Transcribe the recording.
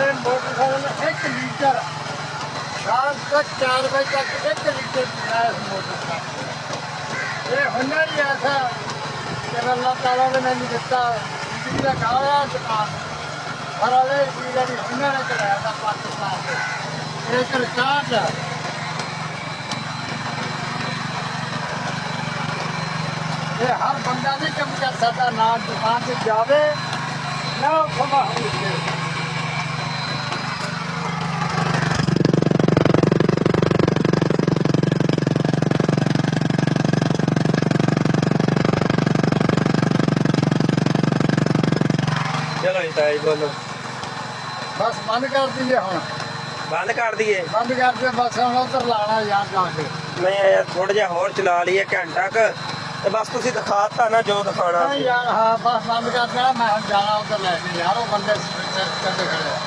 ਸਾਡੇ motorcycle 1 litre ਸ਼ਾਮ ਤੱਕ 4 ਵਜੇ ਤੱਕ 1 ਲੀਟਰ ਪੀਣਾ ਇਸ ਮੋਟਰਸਾਈਕਲ। ਇਹ ਹੁਨਰ ਹੀ ਐਸਾ ਕਿ ਅੱਲਾਹ ਤਾਲਾ ਨੇ ਮੈਨੂੰ ਦਿੱਤਾ। ਜ਼ਿੰਦਗੀ ਦਾ ਕਾਲਾ ਦੁਕਾਨ ਪਰ ਵਾਲੇ ਜਿਹੜੀ ਹੁਨਰ ਹੈ ਚਲਾਇਆ ਦਾ ਪਾਕਿਸਤਾਨ ਦੇ ਇਹ ਰਿਕਾਰਡ ਹੈ। ਇਹ ਹਰ ਬੰਦਾ ਨਹੀਂ ਕੰਮ ਕਰ ਸਕਦਾ ਨਾ ਦੁਕਾਨ ਤੇ ਜਾਵੇ ਨਾ ਖਮਾ ਹੋਵੇ। ਚਲੋ ਜੀ ਤਾਇਆ ਜੀ ਬੋਲੋ। ਬਸ ਬੰਦ ਕਰ ਦਈਏ ਹੁਣ। ਬੰਦ ਕਰ ਦਈਏ? ਬੰਦ ਕਰ ਦੇ ਬਸ ਹੁਣ ਉੱਧਰ ਲਾਣਾ ਯਾਰ ਜਾ ਕੇ। ਨਹੀਂ ਯਾਰ ਥੋੜਾ ਜਿਹਾ ਹੋਰ ਚਲਾ ਲਈਏ ਘੰਟਾ ਕੁ ਤੇ ਬਸ ਤੁਸੀਂ ਦਿਖਾਤਾ ਨਾ ਜੋ ਦਿਖਾਉਣਾ ਨਹੀਂ ਯਾਰ ਹਾਂ ਬਸ ਬੰਦ ਕਰ ਦੇਣਾ। ਮੈਂ ਹੁਣ ਜਾਣਾ ਉੱਧਰ ਲੈ ਕੇ ਯਾਰ ਉਹ ਬੰਦੇ ਕਰਦੇ ਖੜੇ ਆ।